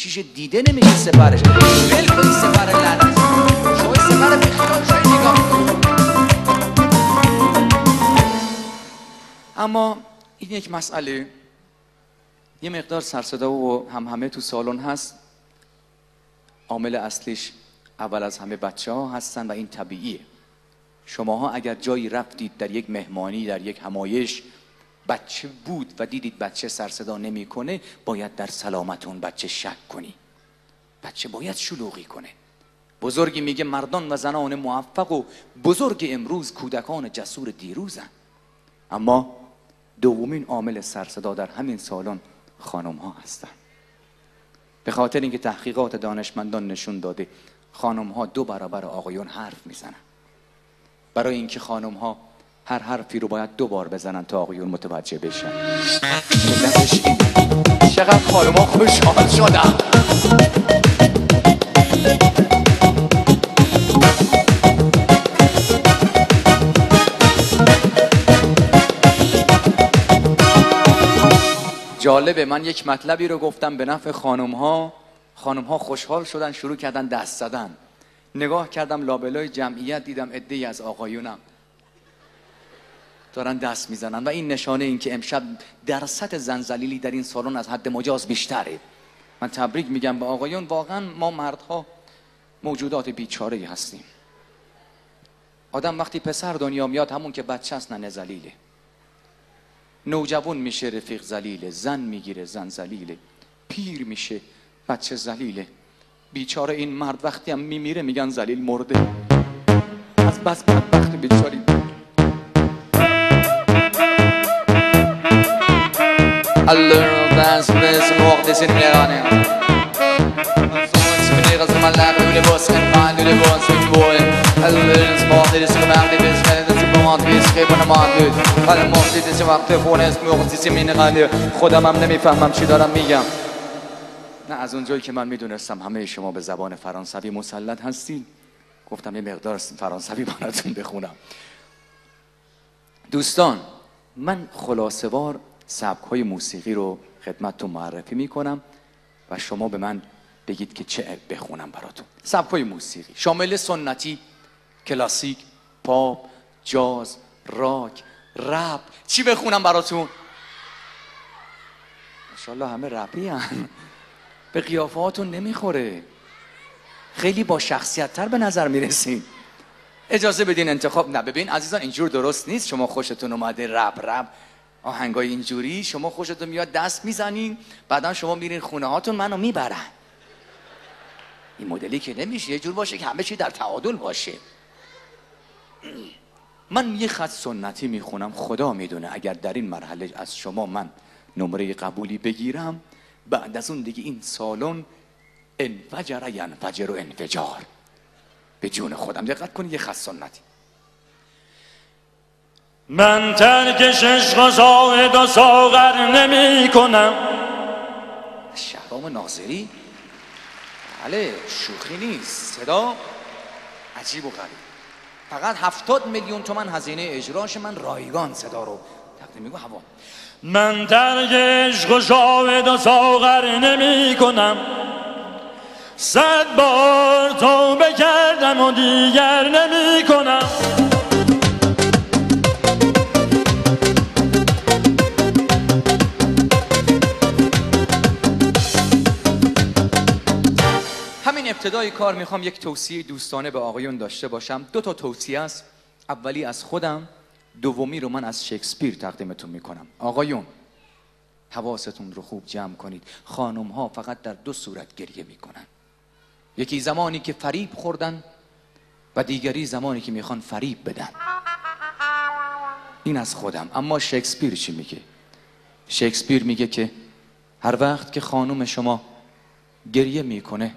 گوشیش دیده نمیشه سپرش. ول کن سپر لعنت. شما سپر بیخیال شوی نگاه میکنید. اما این یک مسئله یه مقدار سرصدا و همه تو سالن هست. عامل اصلیش اول از همه بچه‌ها هستن و این طبیعیه. شماها اگر جایی رفتید در یک مهمانی، در یک همایش، بچه بود و دیدید بچه سرصدا نمیکنه، باید در سلامت اون بچه شک کنی. بچه باید شلوغی کنه. بزرگی میگه مردان و زنان موفق و بزرگ امروز کودکان جسور دیروزن. اما دومین عامل سرصدا در همین سالن خانم ها هستن. به خاطر اینکه تحقیقات دانشمندان نشون داده خانم ها 2 برابر آقایون حرف میزنن. برای اینکه خانم ها هر حرفی رو باید 2 بار بزنن تا آقایون متوجه بشن. چقدر خانم ها خوشحال شدن. جالبه، من یک مطلبی رو گفتم به نفع خانم ها خوشحال شدن، شروع کردن دست زدن. نگاه کردم لابلای جمعیت، دیدم عده‌ای از آقایونم دارن دست میزنن و این نشانه این که امشب درصد زنجلیلی در این سالن از حد مجاز بیشتره. من تبریک میگم به آقایون. واقعا ما مردها موجودات بیچاره‌ای هستیم. آدم وقتی پسر دنیا میاد همون که بچه است ننه ذلیله. نوجوان میشه رفیق ذلیله، زن میگیره زن ذلیله، پیر میشه بچه ذلیله. بیچاره این مرد وقتی هم میمیره میگن ذلیل مرده. از بس بدبخت بیچاری. الله دست بس موقع سینیرانه سینیر از ملق دول باس خان دول باس بوی الله اسمه دست کمر دست دست بماد بیس که بنماد حالا موقعی دست وقت خون است موقع سیمین قالی خودم هم نمیفهمم چی دارم میگم. نه از اونجایی که من میدونستم همه شما به زبان فرانسوی مسلط هستین، گفتم یه مقدار فرانسوی براتون بخونم. دوستان، من خلاصه‌وار سبک‌های موسیقی رو خدمتتون معرفی میکنم و شما به من بگید که چه بخونم براتون. سبک‌های موسیقی شامل سنتی، کلاسیک، پاپ، جاز، راک، رپ. چی بخونم براتون؟ ماشاءالله همه رپی هن. به قیافه‌هاتون نمیخوره. خیلی با شخصیت‌تر به نظر میرسین. اجازه بدین انتخاب. نه ببین عزیزان، اینجور درست نیست. شما خوشتون اومده رپ آهنگای اینجوری، شما خوشتون میاد دست میزنین، بعدا شما میرین خونه هاتون منو میبرن. این مدلی که نمیشه. یه جور باشه که همه چی در تعادل باشه. من یه خط سنتی میخونم. خدا میدونه اگر در این مرحله از شما من نمره قبولی بگیرم، بعد از اون دیگه این سالن انفجر ینفجر و انفجار. به جون خودم دقت کنید. یه خط سنتی. من ترکش عشق و زاهد و ساغر نمی کنم. شهرام ناظری؟ بله، شوخی نیست. صدا عجیب و غریب. فقط 70 میلیون تومان هزینه اجراش. من رایگان صدا رو تقدیم میگم. هوا من ترک عشق و زاهد و ساغر نمی کنم. 100 بار توبه کردم و دیگر نمی کنم. همین ابتدای کار میخوام یک توصیه دوستانه به آقایون داشته باشم. 2 تا توصیه است. اولی از خودم، دومی رو من از شکسپیر تقدیمتون میکنم. آقایون حواستون رو خوب جمع کنید. خانم ها فقط در 2 صورت گریه میکنن. یکی زمانی که فریب خوردن و دیگری زمانی که میخوان فریب بدن. این از خودم. اما شکسپیر چی میگه؟ شکسپیر میگه که هر وقت که خانم شما گریه میکنه